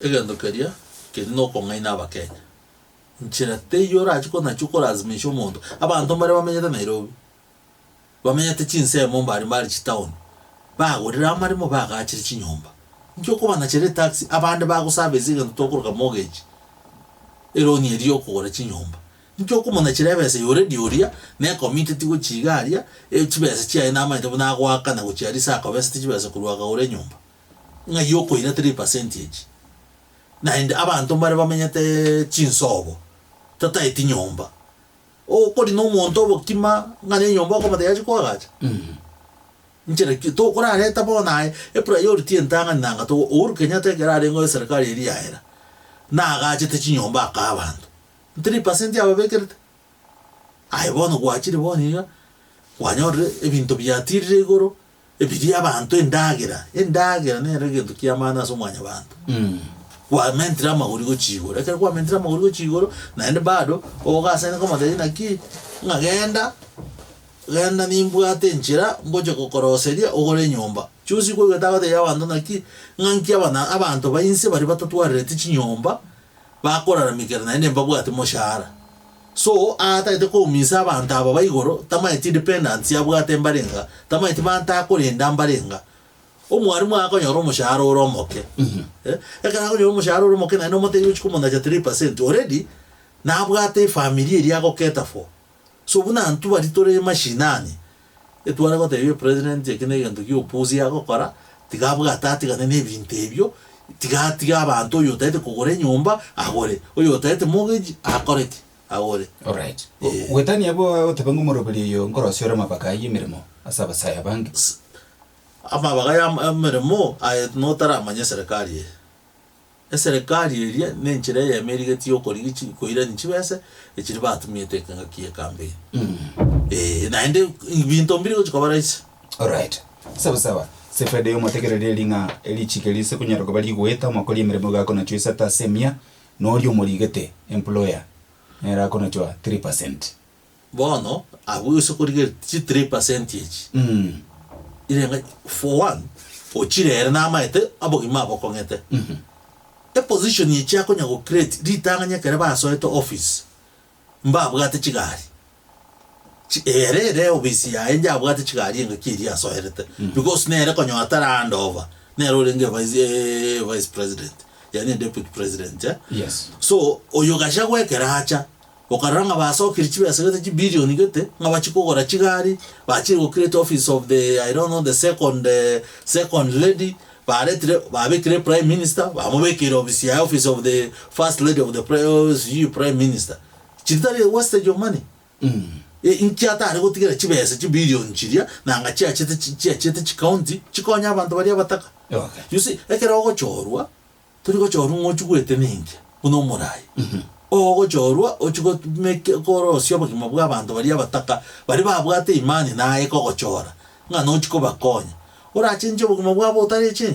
Egendo keria kiri no kongaina abakenya nchira teyora achiko na chuko lazimisha omuntu abantu mbare bamenyete Nairobi bamenyete chinsemo mbari chitown bagurira amarimo bagachira chinyomba njo kuba na chere taxi abande bagusabize ngendo tokuruka mortgage eroni eriyo kugora chinyomba njo kumona chirebese already oria ne community go chigaria chibese chia ina amaito na gwaka na guchiari saka bese chibese kurwaga ore nyomba nga yoko ina 3% na indi abantu mbare bamenyete chinsobo tata iti nyomba o kodi no muntu obokima ngane nyomba ko badayaje ko agacha nchera to kora leta bona priority entanga nanga to uru Kenya tegera ngo serikali iri yaera na agache te chinyomba akabantu 3% yababekerete ai bono gwachire boniga gwanyore ebintu byatirire igoro ebiri abantu endagira ne regento kiamana so mwanya bantu wa mentira maguri go chigoro ekere kwa mentira maguri go chigoro naende bado ogasa ne koma na ki ngagenda nimbwate nchira ngoje kokoroseria ogore nyomba chusi ko gataga de yabantu naki nganki abana abantu bayinse bari batatware tichinyomba bakora mikera naende mbabwate moshara so ata ite ko misa abantu aba bayigoro tamaiti dependence yabwate mbarenga tamaiti banta akorinda mbarenga omwarimu akonyora omushahara oromoke ekana akonyora omushahara oromoke na no mote yuchi kumona ja 3% already na abwate family eri agoketa for so buna antu bari tore mashinani etwara gote yo president ekene gento ki opozi agokora tigabwata tigane nebintu ebyo tiga abantu yo tete kugore nyomba agore oyo tete mortgage akorete agore. All right. Wetani abo tebangu morobeli yo ngorosyo mapaka yimirimo asaba saya bangi ama bagaya meremo ay notara manya serikali serikali iri nenchire ya America tiyo korigichi koira nchibese ekiri batumite kanga kiye kambe na ende bintu mbiri kuchikabarais. All right. Sawa sefede yo motegerere linga elichikelise kunyaro bali gweta makoli meremo gako na chuisa ta semia no ryo morigete employer era kona chwa 3%. Bono abu so korige 3% each. Irenga for one ochire na maite abogima abokongete the position ye chako nyago create ritanganya kare ba so eto office mba bwate chigari ere obisi ya enja bwate chigari nga kiri aso erete because nere konyo atara hand over nere olenge vice president yani deputy president yes so oyogasha gwekera hacha okaranga baso kirichibe asagete chi billion gete ngabachikogora chigari bachiri go create office of the I don't know the second lady babekire prime minister bamubekire office of the first lady of the prime minister chitari wastage of money inkiata ari gotigera chibese chi billion chiria nanga chete county chikonya abantu bari abataka okay you see ekera ogochorwa turi gochorwa ngochugwete ninge uno murai ogochorwa ochugo meke korosyo bagima bwa abantu bari abataka bari babwate imani naye kogochora ngano chiko bakonya ora chinje bagima bwa botari chin